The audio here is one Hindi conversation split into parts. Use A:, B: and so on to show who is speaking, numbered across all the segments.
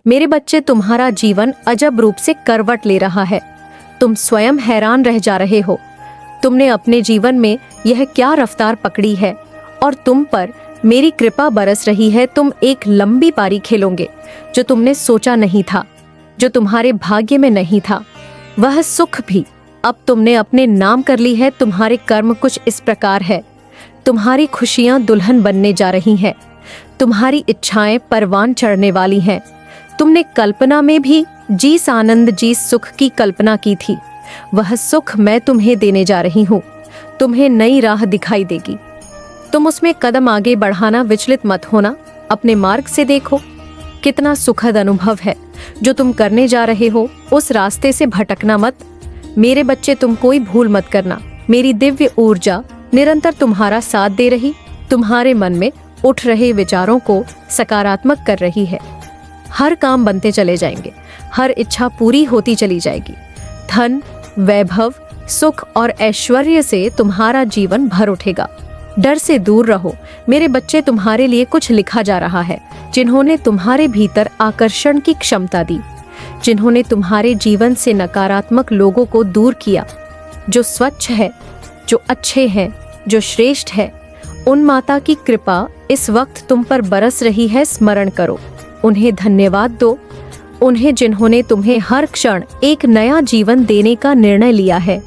A: मेरे बच्चे, तुम्हारा जीवन अजब रूप से करवट ले रहा है। तुम स्वयं हैरान रह जा रहे हो। तुमने अपने जीवन में यह क्या रफ्तार पकड़ी है और तुम पर मेरी कृपा बरस रही है। तुम एक लंबी पारी खेलोगे जो तुमने सोचा नहीं था, जो तुम्हारे भाग्य में नहीं था। वह सुख भी अब तुमने अपने नाम कर ली है। तुम्हारे कर्म कुछ इस प्रकार है। तुम्हारी खुशियां दुल्हन बनने जा रही हैं। तुम्हारी इच्छाएं परवान चढ़ने वाली हैं। तुमने कल्पना में भी जीस आनंद जीस सुख की कल्पना की थी। वह सुख मैं तुम्हें देने जा रही हूँ। तुम्हें नई राह दिखाई देगी। तुम उसमें कदम आगे बढ़ाना, विचलित मत होना। अपने मार्ग से देखो, कितना सुखद अनुभव है जो तुम करने जा रहे हो। उस रास्ते से भटकना मत। मेरे बच्चे, तुम कोई भूल मत करना। मेरी दिव्य ऊर्जा निरंतर तुम्हारा साथ दे रही, तुम्हारे मन में उठ रहे विचारों को सकारात्मक कर रही है। हर काम बनते चले जाएंगे, हर इच्छा पूरी होती चली जाएगी। धन, वैभव, सुख और ऐश्वर्य से तुम्हारा जीवन भर उठेगा। डर से दूर रहो मेरे बच्चे। तुम्हारे लिए कुछ लिखा जा रहा है। जिन्होंने तुम्हारे भीतर आकर्षण की क्षमता दी, जिन्होंने तुम्हारे जीवन से नकारात्मक लोगों को दूर किया, जो स्वच्छ है, जो अच्छे हैं, जो श्रेष्ठ है, उन माता की कृपा इस वक्त तुम पर बरस रही है। स्मरण करो, उन्हें धन्यवाद दो। उन्हें, जिन्होंने तुम्हें हर क्षण एक नया जीवन देने का निर्णय लिया है।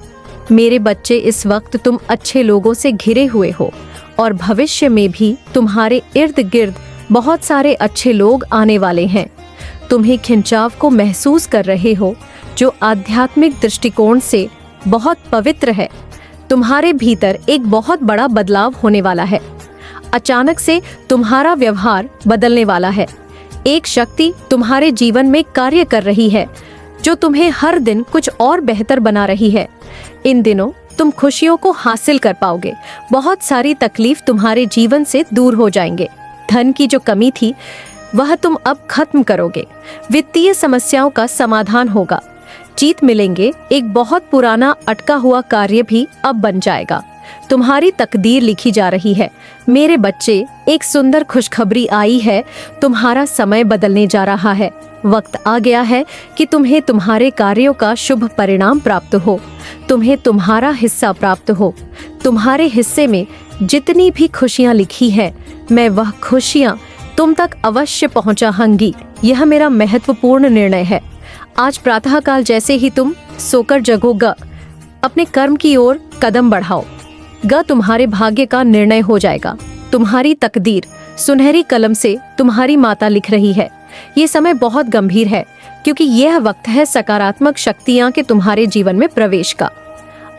A: मेरे बच्चे, इस वक्त तुम अच्छे लोगों से घिरे हुए हो और भविष्य में भी तुम्हारे इर्द गिर्द बहुत सारे अच्छे लोग आने वाले हैं। तुम्हें खिंचाव को महसूस कर रहे हो जो आध्यात्मिक दृष्टिकोण से बहुत पवित्र है। तुम्हारे भीतर एक बहुत बड़ा बदलाव होने वाला है। अचानक से तुम्हारा व्यवहार बदलने वाला है। एक शक्ति तुम्हारे जीवन में कार्य कर रही है जो तुम्हें हर दिन कुछ और बेहतर बना रही है। इन दिनों तुम खुशियों को हासिल कर पाओगे। बहुत सारी तकलीफ तुम्हारे जीवन से दूर हो जाएंगे। धन की जो कमी थी वह तुम अब खत्म करोगे। वित्तीय समस्याओं का समाधान होगा। जीत मिलेंगे। एक बहुत पुराना अटका हुआ कार्य भी अब बन जाएगा। तुम्हारी तकदीर लिखी जा रही है। मेरे बच्चे, एक सुंदर खुशखबरी आई है। तुम्हारा समय बदलने जा रहा है। वक्त आ गया है कि तुम्हें तुम्हारे कार्यों का शुभ परिणाम प्राप्त हो। तुम्हें तुम्हारा हिस्सा प्राप्त हो। तुम्हारे हिस्से में जितनी भी खुशियां लिखी हैं, मैं वह खुशियां तुम तक अवश्य पहुंचाऊंगी। यह मेरा महत्वपूर्ण निर्णय है। आज प्रातःकाल जैसे ही तुम सोकर जगोगा, अपने कर्म की ओर कदम बढ़ाओ। तुम्हारे भाग्य का निर्णय हो जाएगा। तुम्हारी तकदीर सुनहरी कलम से तुम्हारी माता लिख रही है। ये समय बहुत गंभीर है क्योंकि यह वक्त है सकारात्मक शक्तियां के तुम्हारे जीवन में प्रवेश का।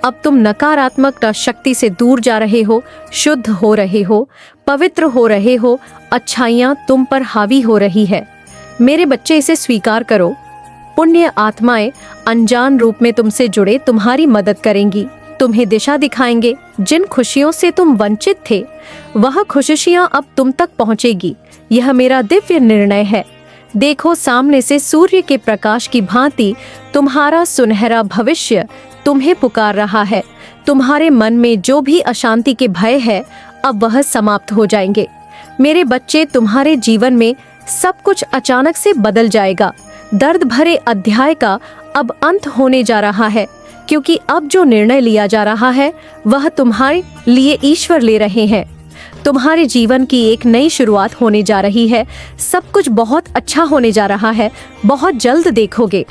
A: अब तुम नकारात्मक शक्ति से दूर जा रहे हो, शुद्ध हो रहे हो, पवित्र हो रहे हो। अच्छाइयां तुम पर हावी हो रही है। मेरे बच्चे, इसे स्वीकार करो। पुण्य आत्माएं अनजान रूप में तुमसे जुड़े तुम्हारी मदद करेंगी, तुम्हें दिशा दिखाएंगे। जिन खुशियों से तुम वंचित थे, वह खुशियां अब तुम तक पहुंचेगी। यह मेरा दिव्य निर्णय है। देखो, सामने से सूर्य के प्रकाश की भांति तुम्हारा सुनहरा भविष्य तुम्हें पुकार रहा है। तुम्हारे मन में जो भी अशांति के भय है, अब वह समाप्त हो जाएंगे। मेरे बच्चे, तुम्हारे जीवन में सब कुछ अचानक से बदल जाएगा। दर्द भरे अध्याय का अब अंत होने जा रहा है, क्योंकि अब जो निर्णय लिया जा रहा है वह तुम्हारे लिए ईश्वर ले रहे हैं। तुम्हारे जीवन की एक नई शुरुआत होने जा रही है। सब कुछ बहुत अच्छा होने जा रहा है। बहुत जल्द देखोगे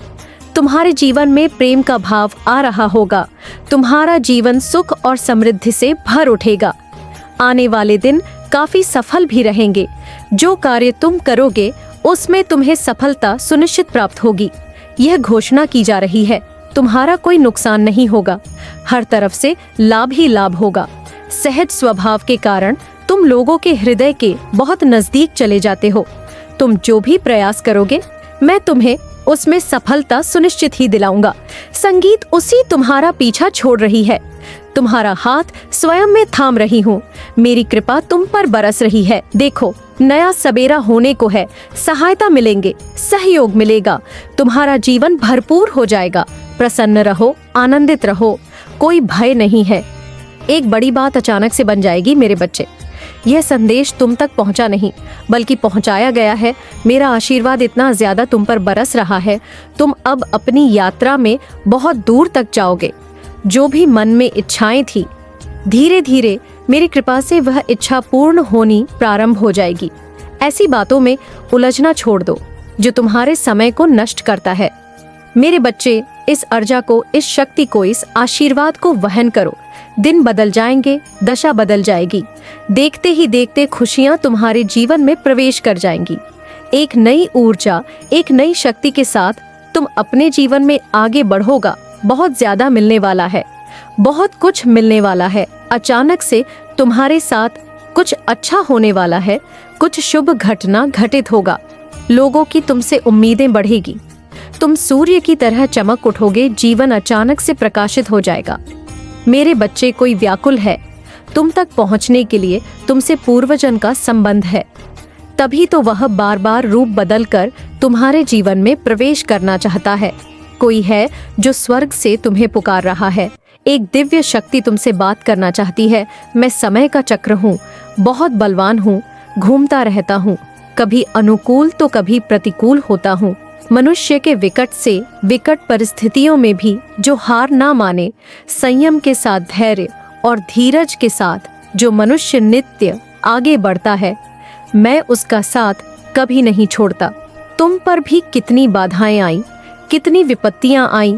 A: तुम्हारे जीवन में प्रेम का भाव आ रहा होगा। तुम्हारा जीवन सुख और समृद्धि से भर उठेगा। आने वाले दिन काफी सफल भी रहेंगे। जो कार्य तुम करोगे उसमें तुम्हें सफलता सुनिश्चित प्राप्त होगी। यह घोषणा की जा रही है, तुम्हारा कोई नुकसान नहीं होगा। हर तरफ से लाभ ही लाभ होगा। सहज स्वभाव के कारण तुम लोगों के हृदय के बहुत नजदीक चले जाते हो। तुम जो भी प्रयास करोगे, मैं तुम्हें उसमें सफलता सुनिश्चित ही दिलाऊंगा। संगीत उसी तुम्हारा पीछा छोड़ रही है। तुम्हारा हाथ स्वयं में थाम रही हूँ। मेरी कृपा तुम पर बरस रही है। देखो, नया सबेरा होने को है। सहायता मिलेंगे, सहयोग मिलेगा। तुम्हारा जीवन भरपूर हो जाएगा। प्रसन्न रहो, आनंदित रहो। कोई भय नहीं है। एक बड़ी बात अचानक से बन जाएगी मेरे बच्चे। यह संदेश तुम तक पहुंचा नहीं बल्कि पहुंचाया गया है। मेरा आशीर्वाद इतना ज्यादा तुम पर बरस रहा है, तुम अब अपनी यात्रा में बहुत दूर तक जाओगे। जो भी मन में इच्छाएं थी, धीरे धीरे मेरी कृपा से वह इच्छा पूर्ण होनी प्रारंभ हो जाएगी। ऐसी बातों में उलझना छोड़ दो जो तुम्हारे समय को नष्ट करता है। मेरे बच्चे, इस अर्जा को, इस शक्ति को, इस आशीर्वाद को वहन करो। दिन बदल जाएंगे, दशा बदल जाएगी। देखते ही देखते खुशियां तुम्हारे जीवन में प्रवेश कर जाएंगी। एक नई ऊर्जा, एक नई शक्ति के साथ तुम अपने जीवन में आगे बढ़ोगा। बहुत ज्यादा मिलने वाला है, बहुत कुछ मिलने वाला है। अचानक से तुम्हारे साथ कुछ अच्छा होने वाला है, कुछ शुभ घटना घटित होगा। लोगों की तुमसे उम्मीदें बढ़ेगी, तुम सूर्य की तरह चमक उठोगे। जीवन अचानक से प्रकाशित हो जाएगा। मेरे बच्चे, कोई व्याकुल है तुम तक पहुंचने के लिए, तुमसे पूर्वजन का संबंध है। तभी तो वह बार बार रूप बदलकर तुम्हारे जीवन में प्रवेश करना चाहता है। कोई है जो स्वर्ग से तुम्हें पुकार रहा है। एक दिव्य शक्ति तुमसे बात करना चाहती है। मैं समय का चक्र हूँ, बहुत बलवान हूँ, घूमता रहता हूँ, कभी अनुकूल तो कभी प्रतिकूल होता हूँ। मनुष्य के विकट से विकट परिस्थितियों में भी जो हार ना माने, संयम के साथ धैर्य और धीरज के साथ जो मनुष्य नित्य आगे बढ़ता है, मैं उसका साथ कभी नहीं छोड़ता। तुम पर भी कितनी बाधाएं आई, कितनी विपत्तियां आई।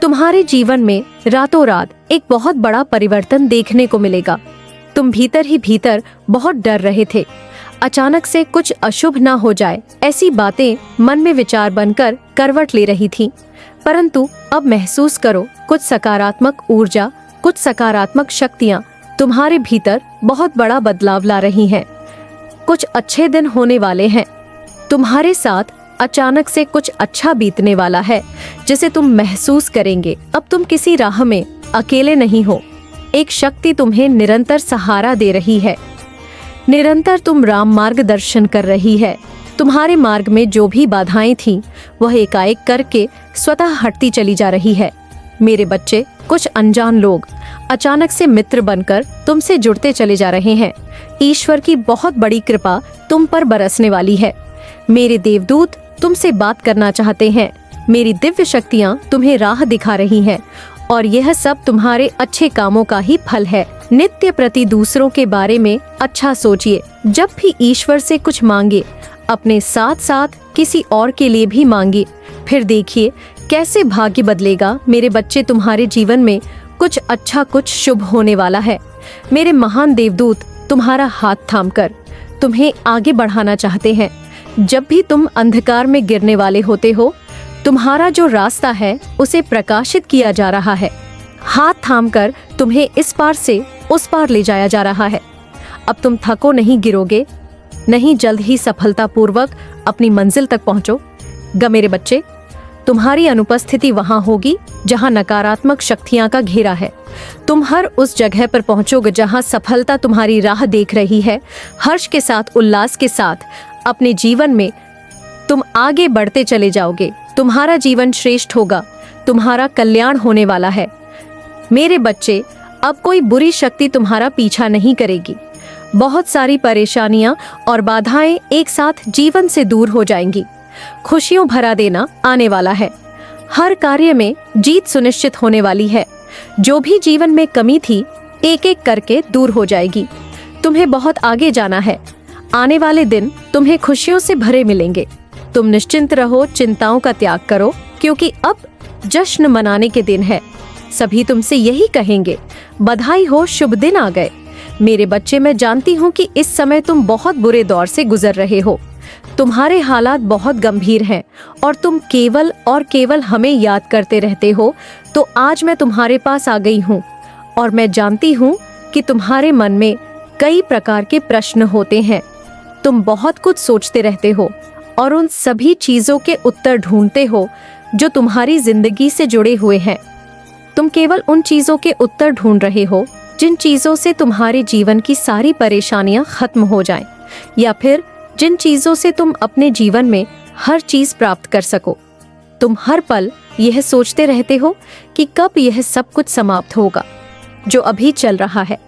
A: तुम्हारे जीवन में रातों रात एक बहुत बड़ा परिवर्तन देखने को मिलेगा। तुम भीतर ही भीतर बहुत डर रहे थे, अचानक से कुछ अशुभ ना हो जाए, ऐसी बातें मन में विचार बनकर करवट ले रही थी। परंतु अब महसूस करो, कुछ सकारात्मक ऊर्जा, कुछ सकारात्मक शक्तियां तुम्हारे भीतर बहुत बड़ा बदलाव ला रही हैं। कुछ अच्छे दिन होने वाले हैं। तुम्हारे साथ अचानक से कुछ अच्छा बीतने वाला है, जिसे तुम महसूस करेंगे। अब तुम किसी राह में अकेले नहीं हो। एक शक्ति तुम्हें निरंतर सहारा दे रही है। निरंतर तुम राम मार्ग दर्शन कर रही है। तुम्हारे मार्ग में जो भी बाधाएं थीं, वह एकाएक करके स्वतः हटती चली जा रही है। मेरे बच्चे, कुछ अनजान लोग अचानक से मित्र बनकर तुमसे जुड़ते चले जा रहे हैं। ईश्वर की बहुत बड़ी कृपा तुम पर बरसने वाली है। मेरे देवदूत तुमसे बात करना चाहते हैं। मेरी दिव्य शक्तियाँ तुम्हें राह दिखा रही हैं और यह सब तुम्हारे अच्छे कामों का ही फल है। नित्य प्रति दूसरों के बारे में अच्छा सोचिए। जब भी ईश्वर से कुछ मांगे, अपने साथ साथ किसी और के लिए भी मांगे। फिर देखिए कैसे भाग्य बदलेगा। मेरे बच्चे, तुम्हारे जीवन में कुछ अच्छा, कुछ शुभ होने वाला है। मेरे महान देवदूत तुम्हारा हाथ थामकर तुम्हें आगे बढ़ाना चाहते हैं। जब भी तुम अंधकार में गिरने वाले होते हो, तुम्हारा जो रास्ता है उसे प्रकाशित किया जा रहा है। हाथ थामकर तुम्हें इस पार से उस पार ले जाया जा रहा है। अब तुम थको नहीं, गिरोगे नहीं, जल्द ही सफलतापूर्वक अपनी मंजिल तक पहुंचोगे। मेरे बच्चे, तुम्हारी अनुपस्थिति वहां होगी जहां नकारात्मक शक्तियां का घेरा है। तुम हर उस जगह पर पहुंचोगे जहां सफलता तुम्हारी राह देख रही है। हर्ष के साथ, उल्लास के साथ अपने जीवन में तुम आगे बढ़ते चले जाओगे। तुम्हारा जीवन श्रेष्ठ होगा, तुम्हारा कल्याण होने वाला है। मेरे बच्चे, अब कोई बुरी शक्ति तुम्हारा पीछा नहीं करेगी। बहुत सारी परेशानियां और बाधाएं एक साथ जीवन से दूर हो जाएंगी। खुशियों भरा देना आने वाला है। हर कार्य में जीत सुनिश्चित होने वाली है। जो भी जीवन में कमी थी, एक एक करके दूर हो जाएगी। तुम्हें बहुत आगे जाना है। आने वाले दिन तुम्हें खुशियों से भरे मिलेंगे। तुम निश्चिंत रहो, चिंताओं का त्याग करो, क्योंकि अब जश्न मनाने के दिन है। सभी तुमसे यही कहेंगे, बधाई हो, शुभ दिन आ गए। मेरे बच्चे, मैं जानती हूँ कि इस समय तुम बहुत बुरे दौर से गुजर रहे हो। तुम्हारे हालात बहुत गंभीर हैं और तुम केवल और केवल हमें याद करते रहते हो। तो आज मैं तुम्हारे पास आ गई हूँ और मैं जानती हूँ कि तुम्हारे मन में कई प्रकार के प्रश्न होते हैं। तुम बहुत कुछ सोचते रहते हो और उन सभी चीजों के उत्तर ढूंढते हो जो तुम्हारी जिंदगी से जुड़े हुए हैं। तुम केवल उन चीजों के उत्तर ढूंढ रहे हो जिन चीजों से तुम्हारे जीवन की सारी परेशानियां खत्म हो जाएं, या फिर जिन चीजों से तुम अपने जीवन में हर चीज प्राप्त कर सको। तुम हर पल यह सोचते रहते हो कि कब यह सब कुछ समाप्त होगा जो अभी चल रहा है।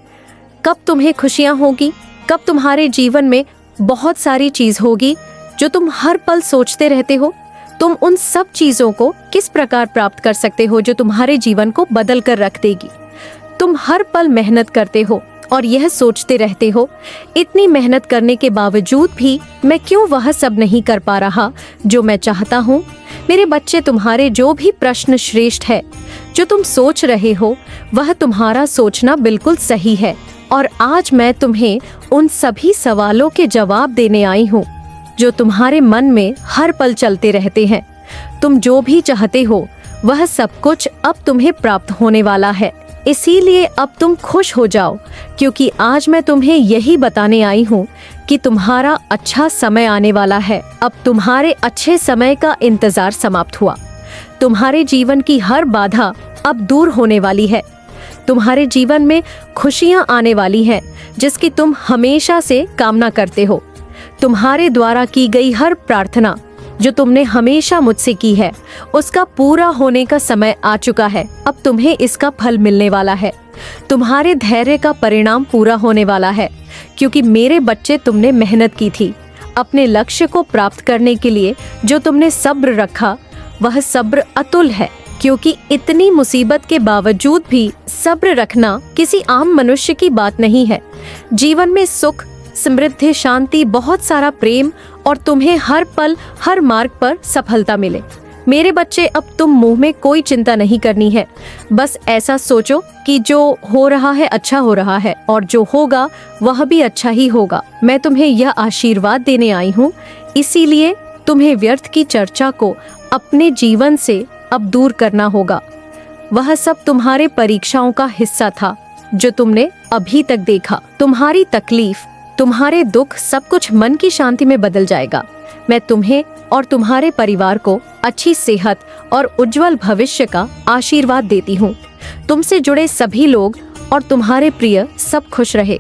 A: कब तुम्हें खुशियां होगी, कब तुम्हारे जीवन में बहुत सारी चीज होगी जो तुम हर पल सोचते रहते हो। तुम उन सब चीजों को किस प्रकार प्राप्त कर सकते हो जो तुम्हारे जीवन को बदल कर रख देगी। तुम हर पल मेहनत करते हो और यह सोचते रहते हो, इतनी मेहनत करने के बावजूद भी मैं क्यों वह सब नहीं कर पा रहा जो मैं चाहता हूँ। मेरे बच्चे, तुम्हारे जो भी प्रश्न श्रेष्ठ है, जो तुम सोच रहे हो, वह तुम्हारा सोचना बिल्कुल सही है। और आज मैं तुम्हें उन सभी सवालों के जवाब देने आई हूँ जो तुम्हारे मन में हर पल चलते रहते हैं। तुम जो भी चाहते हो वह सब कुछ अब तुम्हें प्राप्त होने वाला है। इसीलिए अब तुम खुश हो जाओ, क्योंकि आज मैं तुम्हें यही बताने आई हूँ कि तुम्हारा अच्छा समय आने वाला है। अब तुम्हारे अच्छे समय का इंतजार समाप्त हुआ। तुम्हारे जीवन की हर बाधा अब दूर होने वाली है। तुम्हारे जीवन में खुशियां आने वाली हैं, जिसकी तुम हमेशा से कामना करते हो। तुम्हारे द्वारा की गई हर प्रार्थना जो तुमने हमेशा मुझसे की है, उसका पूरा होने का समय आ चुका है। अब तुम्हें इसका फल मिलने वाला है। तुम्हारे धैर्य का परिणाम पूरा होने वाला है, क्योंकि मेरे बच्चे, तुमने मेहनत की थी अपने लक्ष्य को प्राप्त करने के लिए। जो तुमने सब्र रखा, वह सब्र अतुल है, क्योंकि इतनी मुसीबत के बावजूद भी सब्र रखना किसी आम मनुष्य की बात नहीं है। जीवन में सुख, समृद्धि, शांति, बहुत सारा प्रेम और तुम्हें हर पल हर मार्ग पर सफलता मिले। मेरे बच्चे, अब तुम मुंह में कोई चिंता नहीं करनी है। बस ऐसा सोचो कि जो हो रहा है अच्छा हो रहा है, और जो होगा वह भी अच्छा ही होगा। मैं तुम्हें यह आशीर्वाद देने आई हूँ, इसीलिए तुम्हें व्यर्थ की चर्चा को अपने जीवन से अब दूर करना होगा। वह सब तुम्हारे परीक्षाओं का हिस्सा था जो तुमने अभी तक देखा। तुम्हारी तकलीफ, तुम्हारे दुख, सब कुछ मन की शांति में बदल जाएगा। मैं तुम्हें और तुम्हारे परिवार को अच्छी सेहत और उज्जवल भविष्य का आशीर्वाद देती हूँ। तुमसे जुड़े सभी लोग और तुम्हारे प्रिय सब खुश रहे,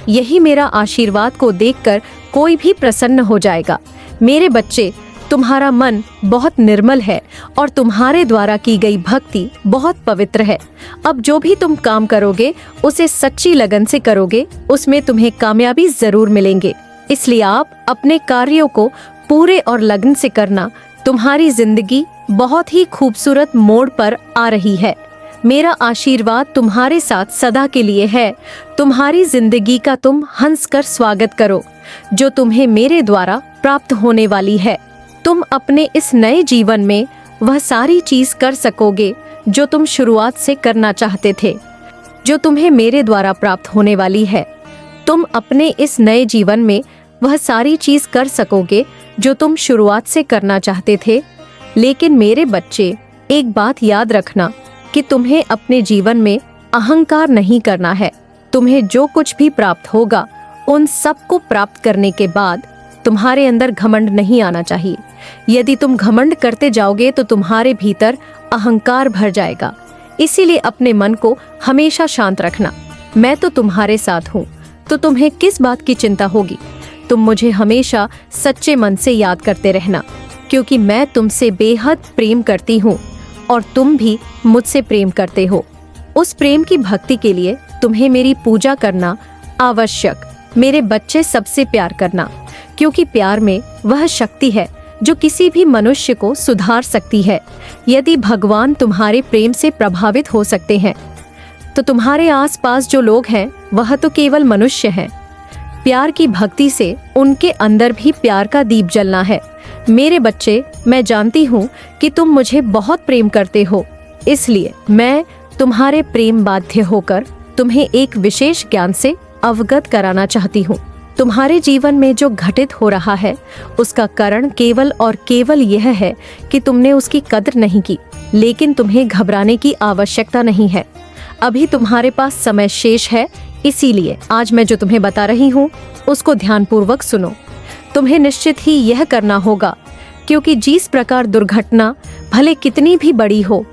A: यही मेरा आशीर्वाद को देखकर कोई भी प्रसन्न हो जाएगा। मेरे बच्चे, तुम्हारा मन बहुत निर्मल है और तुम्हारे द्वारा की गई भक्ति बहुत पवित्र है। अब जो भी तुम काम करोगे उसे सच्ची लगन से करोगे, उसमें तुम्हें कामयाबी जरूर मिलेंगे। इसलिए आप अपने कार्यों को पूरे और लगन से करना। तुम्हारी जिंदगी बहुत ही खूबसूरत मोड़ पर आ रही है। मेरा आशीर्वाद तुम्हारे साथ सदा के लिए है। तुम्हारी जिंदगी का तुम हंसकर स्वागत करो, जो तुम्हें मेरे द्वारा प्राप्त होने वाली है। तुम अपने इस नए जीवन में वह सारी चीज कर सकोगे जो तुम शुरुआत से करना चाहते थे, जो तुम्हें मेरे द्वारा प्राप्त होने वाली है। तुम अपने इस नए जीवन में वह सारी चीज कर सकोगे जो तुम शुरुआत से करना चाहते थे। लेकिन मेरे बच्चे, एक बात याद रखना कि तुम्हें अपने जीवन में अहंकार नहीं करना है। तुम्हें जो कुछ भी प्राप्त होगा, उन सब को प्राप्त करने के बाद तुम्हारे अंदर घमंड नहीं आना चाहिए। यदि तुम घमंड करते जाओगे तो तुम्हारे भीतर अहंकार भर जाएगा। इसीलिए अपने मन को हमेशा शांत रखना। मैं तो तुम्हारे साथ हूँ, तो तुम्हें किस बात की चिंता होगी। तुम मुझे हमेशा सच्चे मन से याद करते रहना, क्योंकि मैं तुमसे बेहद प्रेम करती हूँ और तुम भी मुझसे प्रेम करते हो। उस प्रेम की भक्ति के लिए तुम्हें मेरी पूजा करना आवश्यक। मेरे बच्चे, सबसे प्यार करना, क्योंकि प्यार में वह शक्ति है जो किसी भी मनुष्य को सुधार सकती है। यदि भगवान तुम्हारे प्रेम से प्रभावित हो सकते हैं, तो तुम्हारे आसपास जो लोग हैं वह तो केवल मनुष्य हैं। प्यार की भक्ति से उनके अंदर भी प्यार का दीप जलना है। मेरे बच्चे, मैं जानती हूँ कि तुम मुझे बहुत प्रेम करते हो, इसलिए मैं तुम्हारे प्रेम बाध्य होकर तुम्हें एक विशेष ज्ञान से अवगत कराना चाहती हूँ। तुम्हारे जीवन में जो घटित हो रहा है, उसका कारण केवल और केवल यह है कि तुमने उसकी कदर नहीं की। लेकिन तुम्हें घबराने की आवश्यकता नहीं है। अभी तुम्हारे पास समय शेष है, इसीलिए आज मैं जो तुम्हें बता रही हूँ उसको ध्यानपूर्वक सुनो। तुम्हें निश्चित ही यह करना होगा, क्योंकि जिस प्रकार दुर्घटना भले कितनी भी बड़ी हो,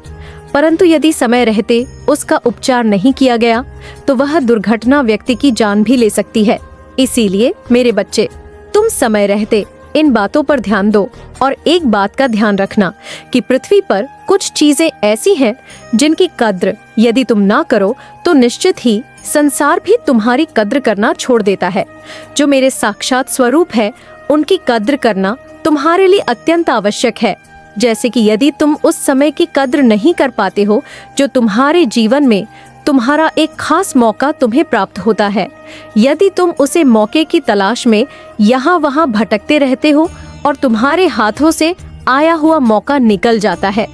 A: परंतु यदि समय रहते उसका उपचार नहीं किया गया तो वह दुर्घटना व्यक्ति की जान भी ले सकती है। इसीलिए मेरे बच्चे, तुम समय रहते इन बातों पर ध्यान दो और एक बात का ध्यान रखना कि पृथ्वी पर कुछ चीजें ऐसी हैं जिनकी कद्र यदि तुम ना करो तो निश्चित ही संसार भी तुम्हारी कद्र करना छोड़ देता है। जो मेरे साक्षात स्वरूप है उनकी कद्र करना तुम्हारे लिए अत्यंत आवश्यक है। जैसे कि यदि तुम उस समय की कद्र नहीं कर पाते हो जो तुम्हारे जीवन में तुम्हारा एक खास मौका तुम्हें प्राप्त होता है, यदि तुम उसे मौके की तलाश में यहाँ वहाँ भटकते रहते हो और तुम्हारे हाथों से आया हुआ मौका निकल जाता है।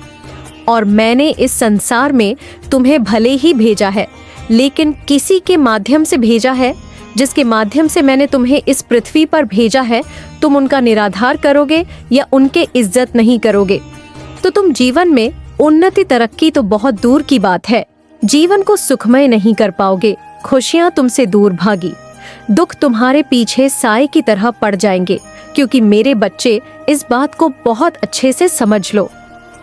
A: और मैंने इस संसार में तुम्हें भले ही भेजा है, लेकिन किसी के माध्यम से भेजा है, जिसके माध्यम से मैंने तुम्हें इस पृथ्वी पर भेजा है, तुम उनका निराधार करोगे या उनके इज्जत नहीं करोगे तो तुम जीवन में उन्नति तरक्की तो बहुत दूर की बात है, जीवन को सुखमय नहीं कर पाओगे। खुशियां तुमसे दूर भागी, दुख तुम्हारे पीछे साए की तरह पड़ जाएंगे। क्योंकि मेरे बच्चे इस बात को बहुत अच्छे से समझ लो,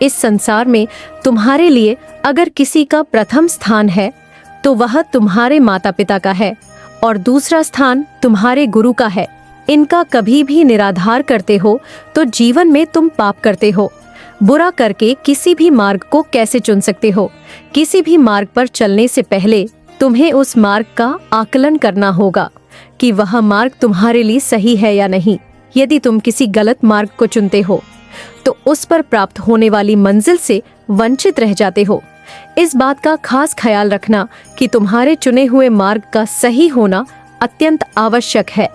A: इस संसार में तुम्हारे लिए अगर किसी का प्रथम स्थान है तो वह तुम्हारे माता पिता का है और दूसरा स्थान तुम्हारे गुरु का है। इनका कभी भी निराधार करते हो तो जीवन में तुम पाप करते हो। बुरा करके किसी भी मार्ग को कैसे चुन सकते हो? किसी भी मार्ग पर चलने से पहले तुम्हें उस मार्ग का आकलन करना होगा कि वह मार्ग तुम्हारे लिए सही है या नहीं। यदि तुम किसी गलत मार्ग को चुनते हो तो उस पर प्राप्त होने वाली मंजिल से वंचित रह जाते हो। इस बात का खास ख्याल रखना कि तुम्हारे चुने हुए मार्ग का सही होना अत्यंत आवश्यक है।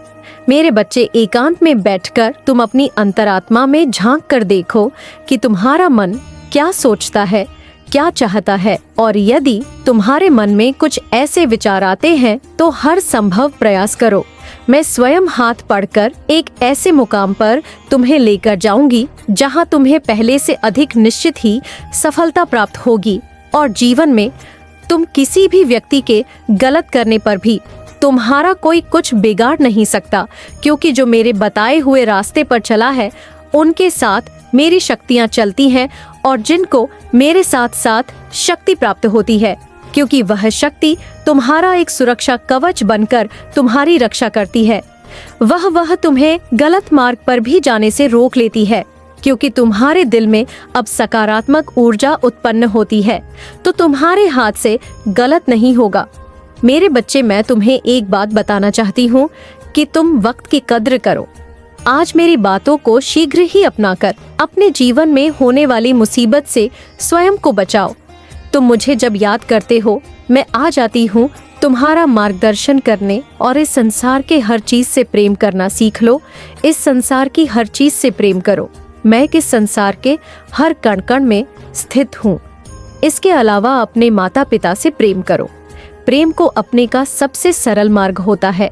A: मेरे बच्चे, एकांत में बैठकर तुम अपनी अंतरात्मा में झांक कर देखो कि तुम्हारा मन क्या सोचता है, क्या चाहता है, और यदि तुम्हारे मन में कुछ ऐसे विचार आते हैं तो हर संभव प्रयास करो। मैं स्वयं हाथ पढ़कर एक ऐसे मुकाम पर तुम्हें लेकर जाऊंगी जहां तुम्हें पहले से अधिक निश्चित ही सफलता प्राप्त होगी और जीवन में तुम किसी भी व्यक्ति के गलत करने पर भी तुम्हारा कोई कुछ बिगाड़ नहीं सकता, क्योंकि जो मेरे बताए हुए रास्ते पर चला है उनके साथ मेरी शक्तियां चलती हैं और जिनको मेरे साथ साथ शक्ति प्राप्त होती है, क्योंकि वह शक्ति तुम्हारा एक सुरक्षा कवच बनकर तुम्हारी रक्षा करती है। वह तुम्हें गलत मार्ग पर भी जाने से रोक लेती है, क्योंकि तुम्हारे दिल में अब सकारात्मक ऊर्जा उत्पन्न होती है तो तुम्हारे हाथ से गलत नहीं होगा। मेरे बच्चे, मैं तुम्हें एक बात बताना चाहती हूँ कि तुम वक्त की कद्र करो। आज मेरी बातों को शीघ्र ही अपनाकर अपने जीवन में होने वाली मुसीबत से स्वयं को बचाओ। तुम मुझे जब याद करते हो, मैं आ जाती हूँ तुम्हारा मार्गदर्शन करने और इस संसार के हर चीज से प्रेम करना सीख लो। इस संसार की हर चीज से प्रेम करो। मैं किस संसार के हर कण कण में स्थित हूँ। इसके अलावा अपने माता पिता से प्रेम करो। प्रेम को अपने का सबसे सरल मार्ग होता है।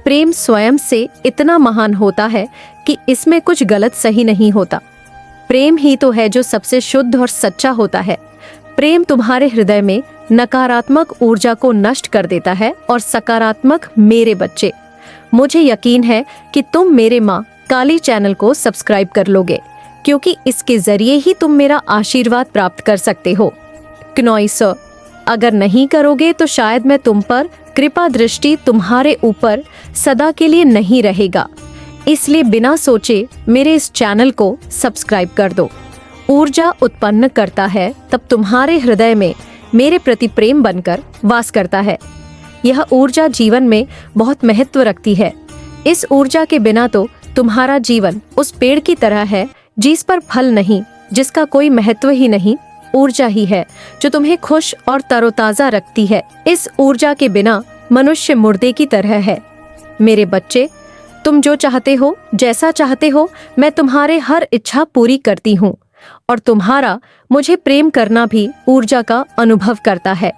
A: प्रेम स्वयं से इतना महान होता है कि इसमें कुछ गलत सही नहीं होता। प्रेम ही तो है जो सबसे शुद्ध और सच्चा होता है। प्रेम तुम्हारे हृदय में नकारात्मक ऊर्जा को नष्ट कर देता है और सकारात्मक। मेरे बच्चे, मुझे यकीन है कि तुम मेरे माँ काली चैनल को सब्सक्राइब कर लोगे, क्योंकि इसके जरिए ही तुम मेरा आशीर्वाद प्राप्त कर सकते हो। क्नॉय सर, अगर नहीं करोगे तो शायद मैं तुम पर कृपा दृष्टि तुम्हारे ऊपर सदा के लिए नहीं रहेगा। इसलिए बिना सोचे मेरे इस चैनल को सब्सक्राइब कर दो। ऊर्जा उत्पन्न करता है तब तुम्हारे हृदय में मेरे प्रति प्रेम बनकर वास करता है। यह ऊर्जा जीवन में बहुत महत्व रखती है। इस ऊर्जा के बिना तो तुम्हारा जीवन उस पेड़ की तरह है जिस पर फल नहीं, जिसका कोई महत्व ही नहीं। ऊर्जा ही है जो तुम्हें खुश और तरोताजा रखती है। इस ऊर्जा के बिना मनुष्य मुर्दे की तरह है। मेरे बच्चे, तुम जो चाहते हो, जैसा चाहते हो, मैं तुम्हारे हर इच्छा पूरी करती हूँ और तुम्हारा मुझे प्रेम करना भी ऊर्जा का अनुभव करता है।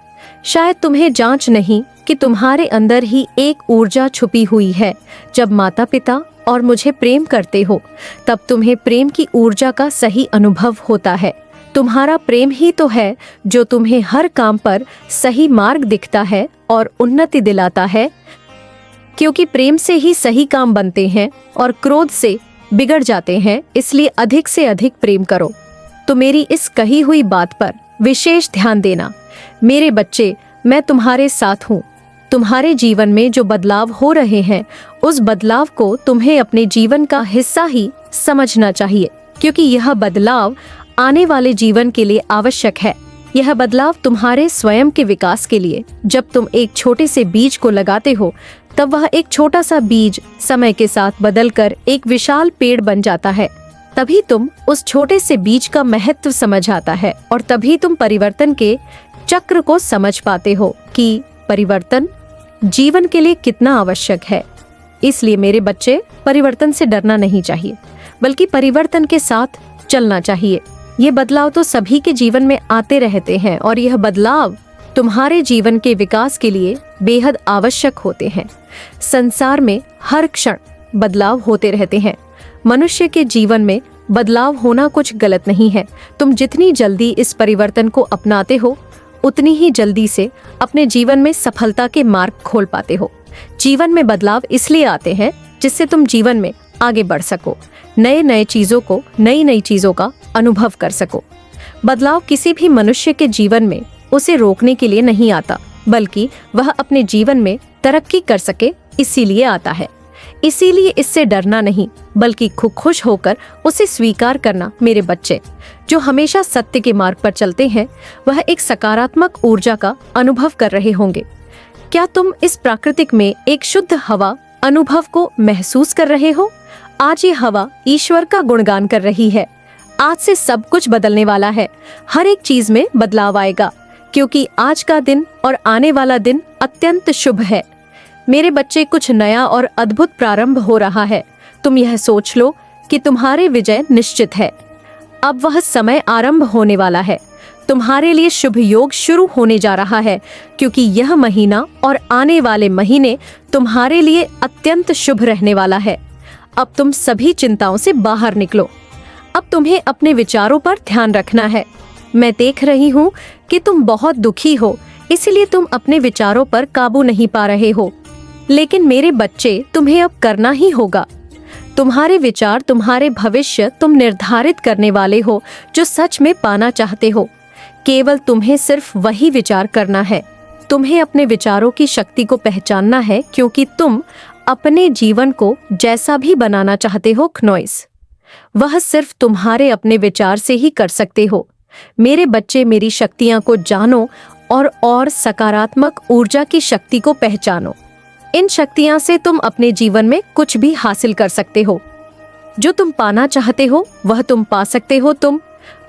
A: शायद तुम्हें जांच नहीं कि तुम्हारे अंदर ही एक ऊर्जा छुपी हुई है। जब माता पिता और मुझे प्रेम करते हो तब तुम्हें प्रेम की ऊर्जा का सही अनुभव होता है। तुम्हारा प्रेम ही तो है जो तुम्हें हर काम पर सही मार्ग दिखता है और उन्नति दिलाता है, क्योंकि प्रेम से ही सही काम बनते हैं और क्रोध से बिगड़ जाते हैं। इसलिए अधिक से अधिक प्रेम करो। तो मेरी इस कही हुई बात पर विशेष ध्यान देना। मेरे बच्चे, मैं तुम्हारे साथ हूँ। तुम्हारे जीवन में जो बदलाव हो रहे हैं, उस बदलाव को तुम्हें अपने जीवन का हिस्सा ही समझना चाहिए, क्योंकि यह बदलाव आने वाले जीवन के लिए आवश्यक है। यह बदलाव तुम्हारे स्वयं के विकास के लिए। जब तुम एक छोटे से बीज को लगाते हो, तब वह एक छोटा सा बीज समय के साथ बदलकर एक विशाल पेड़ बन जाता है। तभी तुम उस छोटे से बीज का महत्व समझ आता है, और तभी तुम परिवर्तन के चक्र को समझ पाते हो कि परिवर्तन जीवन के लिए कितना आवश्यक है। इसलिए मेरे बच्चे, परिवर्तन से डरना नहीं चाहिए, बल्कि परिवर्तन के साथ चलना चाहिए। ये बदलाव तो सभी के जीवन में आते रहते हैं, और यह बदलाव तुम्हारे जीवन के विकास के लिए बेहद आवश्यक होते हैं। संसार में हर क्षण बदलाव होते रहते हैं। मनुष्य के जीवन में बदलाव होना कुछ गलत नहीं है। तुम जितनी जल्दी इस परिवर्तन को अपनाते हो, उतनी ही जल्दी से अपने जीवन में सफलता के मार्ग खोल पाते हो। जीवन में बदलाव इसलिए आते हैं जिससे तुम जीवन में आगे बढ़ सको, नई नई चीजों का अनुभव कर सको। बदलाव किसी भी मनुष्य के जीवन में उसे रोकने के लिए नहीं आता, बल्कि वह अपने जीवन में तरक्की कर सके इसीलिए आता है। इसीलिए इससे डरना नहीं, बल्कि खुश होकर उसे स्वीकार करना। मेरे बच्चे जो हमेशा सत्य के मार्ग पर चलते हैं, वह एक सकारात्मक ऊर्जा का अनुभव कर रहे होंगे। क्या तुम इस प्राकृतिक में एक शुद्ध हवा अनुभव को महसूस कर रहे हो? आज ये हवा ईश्वर का गुणगान कर रही है। आज से सब कुछ बदलने वाला है। हर एक चीज में बदलाव आएगा, क्योंकि आज का दिन और आने वाला दिन अत्यंत शुभ है। मेरे बच्चे, कुछ नया और अद्भुत प्रारंभ हो रहा है। तुम यह सोच लो कि तुम्हारे विजय निश्चित है। अब वह समय आरंभ होने वाला है। तुम्हारे लिए शुभ योग शुरू होने जा रहा है, क्योंकि यह महीना और आने वाले महीने तुम्हारे लिए अत्यंत शुभ रहने वाला है। अब तुम सभी चिंताओं से बाहर निकलो। अब तुम्हें अपने विचारों पर ध्यान रखना है। मैं देख रही हूँ कि तुम बहुत दुखी हो, इसलिए तुम अपने विचारों पर काबू नहीं पा रहे हो। लेकिन मेरे बच्चे, तुम्हें अब करना ही होगा। तुम्हारे विचार, तुम्हारे भविष्य तुम निर्धारित करने वाले हो जो सच में पाना चाहते हो। केवल तुम्हें सिर्फ वही विचार करना है। तुम्हें अपने विचारों की शक्ति को पहचानना है, क्योंकि तुम अपने जीवन को जैसा भी बनाना चाहते हो खनोइस, वह सिर्फ तुम्हारे अपने विचार से ही कर सकते हो। मेरे बच्चे, मेरी शक्तियां को जानो और सकारात्मक ऊर्जा की शक्ति को पहचानो। इन शक्तियां से तुम अपने जीवन में कुछ भी हासिल कर सकते हो। जो तुम पाना चाहते हो वह तुम पा सकते हो। तुम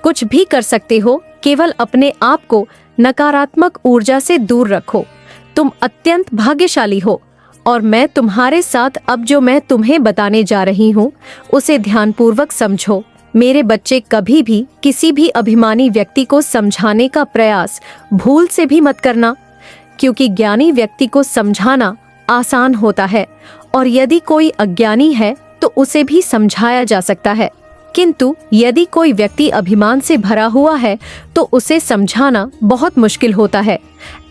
A: कुछ भी कर सकते हो। केवल अपने आप को नकारात्मक ऊर्जा से दूर रखो। तुम अत्यंत भाग्यशाली हो, और मैं तुम्हारे साथ अब जो मैं तुम्हें बताने जा रही हूँ उसे ध्यानपूर्वक समझो। मेरे बच्चे, कभी भी किसी भी अभिमानी व्यक्ति को समझाने का प्रयास भूल से भी मत करना, क्योंकि ज्ञानी व्यक्ति को समझाना आसान होता है, और यदि कोई अज्ञानी है तो उसे भी समझाया जा सकता है। किंतु यदि कोई व्यक्ति अभिमान से भरा हुआ है तो उसे समझाना बहुत मुश्किल होता है।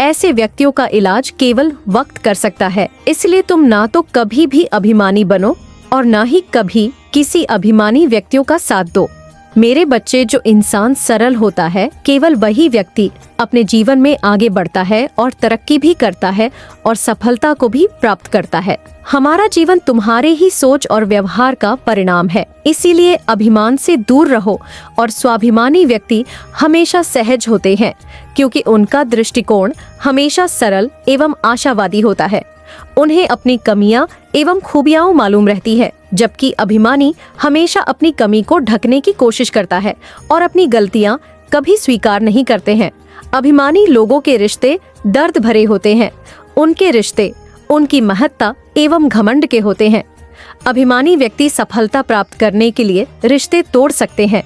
A: ऐसे व्यक्तियों का इलाज केवल वक्त कर सकता है। इसलिए तुम ना तो कभी भी अभिमानी बनो और ना ही कभी किसी अभिमानी व्यक्तियों का साथ दो। मेरे बच्चे, जो इंसान सरल होता है, केवल वही व्यक्ति अपने जीवन में आगे बढ़ता है और तरक्की भी करता है और सफलता को भी प्राप्त करता है। हमारा जीवन तुम्हारे ही सोच और व्यवहार का परिणाम है। इसीलिए अभिमान से दूर रहो। और स्वाभिमानी व्यक्ति हमेशा सहज होते हैं, क्योंकि उनका दृष्टिकोण हमेशा सरल एवं आशावादी होता है। उन्हें अपनी कमियां एवं खूबियां मालूम रहती है, जबकि अभिमानी हमेशा अपनी कमी को ढकने की कोशिश करता है और अपनी गलतियां कभी स्वीकार नहीं करते हैं। अभिमानी लोगों के रिश्ते दर्द भरे होते हैं। उनके रिश्ते उनकी महत्ता एवं घमंड के होते हैं। अभिमानी व्यक्ति सफलता प्राप्त करने के लिए रिश्ते तोड़ सकते हैं,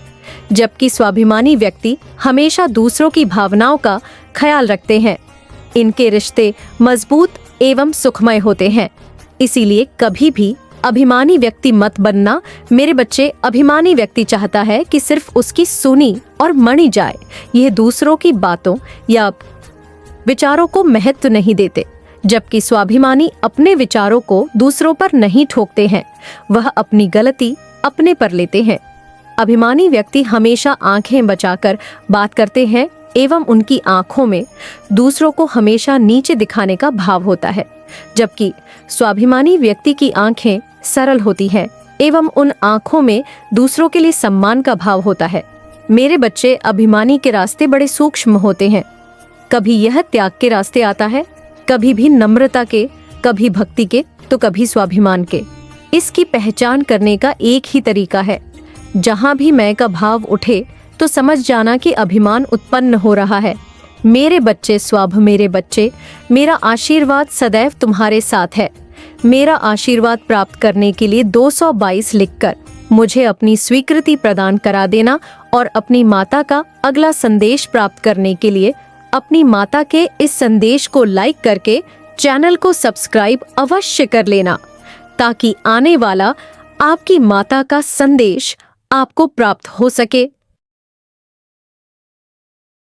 A: जबकि स्वाभिमानी व्यक्ति हमेशा दूसरों की भावनाओं का ख्याल रखते हैं। इनके रिश्ते मजबूत एवं सुखमय होते हैं। इसीलिए कभी भी अभिमानी व्यक्ति मत बनना। मेरे बच्चे, अभिमानी व्यक्ति चाहता है कि सिर्फ उसकी सुनी और मनी जाए। यह दूसरों की बातों या विचारों को महत्व नहीं देते, जबकि स्वाभिमानी अपने विचारों को दूसरों पर नहीं ठोकते हैं। वह अपनी गलती अपने पर लेते हैं। अभिमानी व्यक्ति हमेशा आंखें बचाकर बात करते हैं एवं उनकी आंखों में दूसरों को हमेशा नीचे दिखाने का भाव होता है, जबकि स्वाभिमानी व्यक्ति की आंखें सरल होती हैं एवं उन आंखों में दूसरों के लिए सम्मान का भाव होता है। मेरे बच्चे, अभिमानी के रास्ते बड़े सूक्ष्म होते हैं। कभी यह त्याग के रास्ते आता है, कभी भी नम्रता के, कभी भक्ति के, तो कभी स्वाभिमान के। इसकी पहचान करने का एक ही तरीका है। जहां भी मैं का भाव उठे तो समझ जाना कि अभिमान उत्पन्न हो रहा है। मेरे बच्चे स्वाभ, मेरे बच्चे, मेरा आशीर्वाद सदैव तुम्हारे साथ है। मेरा आशीर्वाद प्राप्त करने के लिए 222 लिखकर मुझे अपनी स्वीकृति प्रदान करा देना और अपनी माता का अगला संदेश प्राप्त करने के लिए अपनी माता के इस संदेश को लाइक करके चैनल को सब्सक्राइब अवश्य कर लेना, ताकि आने वाला आपकी माता का संदेश आपको प्राप्त हो सके।